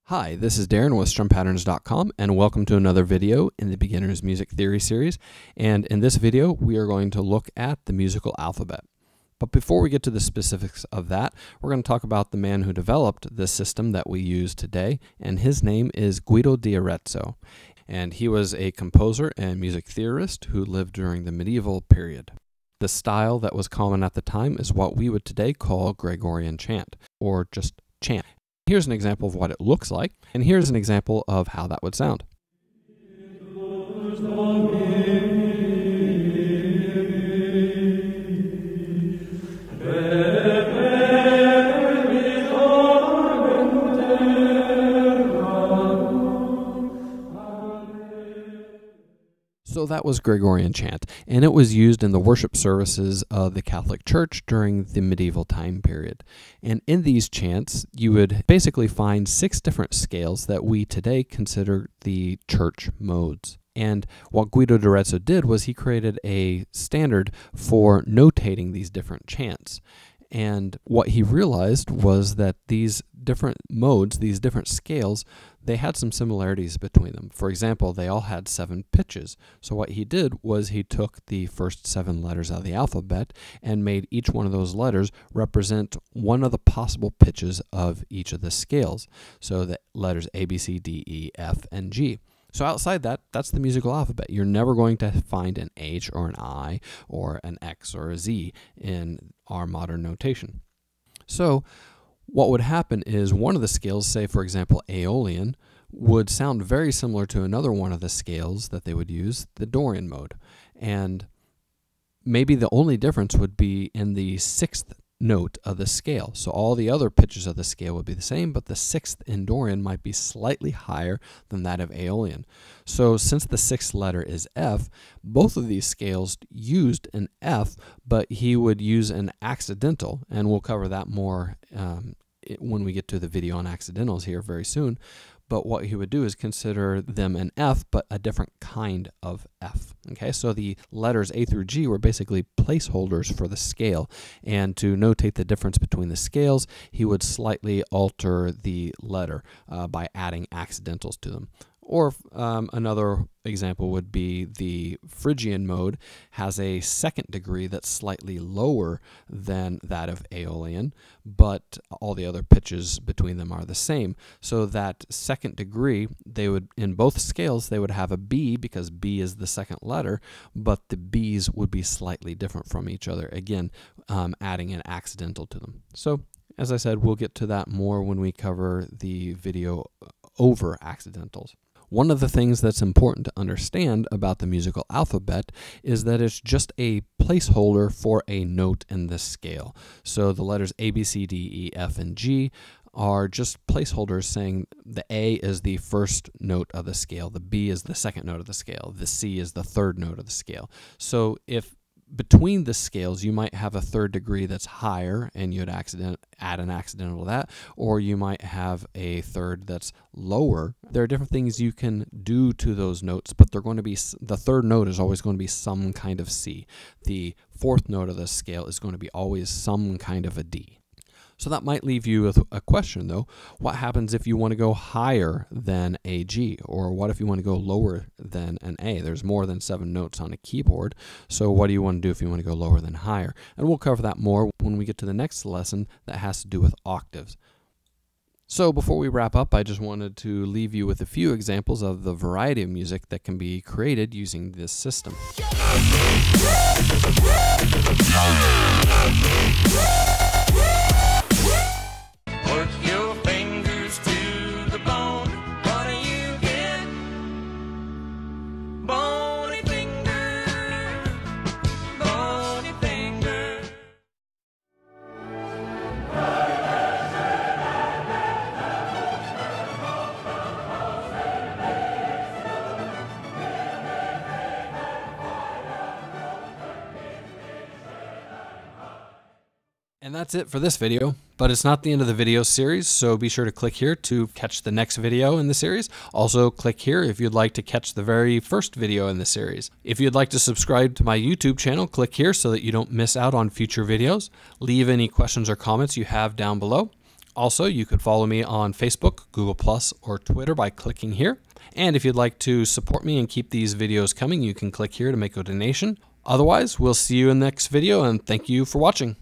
Hi, this is Darren with Strumpatterns.com, and welcome to another video in the Beginner's Music Theory series. And in this video, we are going to look at the musical alphabet. But before we get to the specifics of that, we're going to talk about the man who developed this system that we use today, and his name is Guido d'Arezzo. And he was a composer and music theorist who lived during the medieval period. The style that was common at the time is what we would today call Gregorian chant, or just chant. Here's an example of what it looks like, and here's an example of how that would sound. So that was Gregorian chant, and it was used in the worship services of the Catholic Church during the medieval time period. And in these chants, you would basically find 6 different scales that we today consider the church modes. And what Guido d'Arezzo did was he created a standard for notating these different chants. And what he realized was that these different modes, these different scales, they had some similarities between them. For example, they all had 7 pitches. So what he did was he took the first 7 letters out of the alphabet and made each one of those letters represent one of the possible pitches of each of the scales. So the letters A, B, C, D, E, F, and G. So outside that, that's the musical alphabet. You're never going to find an H or an I or an X or a Z in our modern notation. So what would happen is one of the scales, say for example Aeolian, would sound very similar to another one of the scales that they would use, the Dorian mode. And maybe the only difference would be in the 6th note of the scale. So all the other pitches of the scale would be the same, but the 6th in Dorian might be slightly higher than that of Aeolian. So since the 6th letter is F, both of these scales used an F, but he would use an accidental, and we'll cover that more when we get to the video on accidentals here very soon. But what he would do is consider them an F, but a different kind of F. Okay, so the letters A through G were basically placeholders for the scale. And to notate the difference between the scales, he would slightly alter the letter by adding accidentals to them. Or another example would be the Phrygian mode has a 2nd degree that's slightly lower than that of Aeolian, but all the other pitches between them are the same. So that 2nd degree, they would, in both scales, they would have a B because B is the 2nd letter, but the B's would be slightly different from each other, again, adding an accidental to them. So, as I said, we'll get to that more when we cover the video over accidentals. One of the things that's important to understand about the musical alphabet is that it's just a placeholder for a note in the scale. So the letters A, B, C, D, E, F, and G are just placeholders saying the A is the 1st note of the scale, the B is the 2nd note of the scale, the C is the 3rd note of the scale. So if between the scales, you might have a 3rd degree that's higher, and you'd add an accidental to that, or you might have a 3rd that's lower. There are different things you can do to those notes, but they're going to be, the 3rd note is always going to be some kind of C. The 4th note of the scale is going to be always some kind of a D. So that might leave you with a question, though. What happens if you want to go higher than a G? Or what if you want to go lower than an A? There's more than 7 notes on a keyboard. So what do you want to do if you want to go lower than higher? And we'll cover that more when we get to the next lesson that has to do with octaves. So before we wrap up, I just wanted to leave you with a few examples of the variety of music that can be created using this system. Work your fingers to the bone. What do you get? Bony finger. Bony finger. And that's it for this video, but it's not the end of the video series, so be sure to click here to catch the next video in the series. Also click here if you'd like to catch the very first video in the series. If you'd like to subscribe to my YouTube channel, click here so that you don't miss out on future videos. Leave any questions or comments you have down below. Also, you could follow me on Facebook, Google+, or Twitter by clicking here. And if you'd like to support me and keep these videos coming, you can click here to make a donation. Otherwise, we'll see you in the next video, and thank you for watching.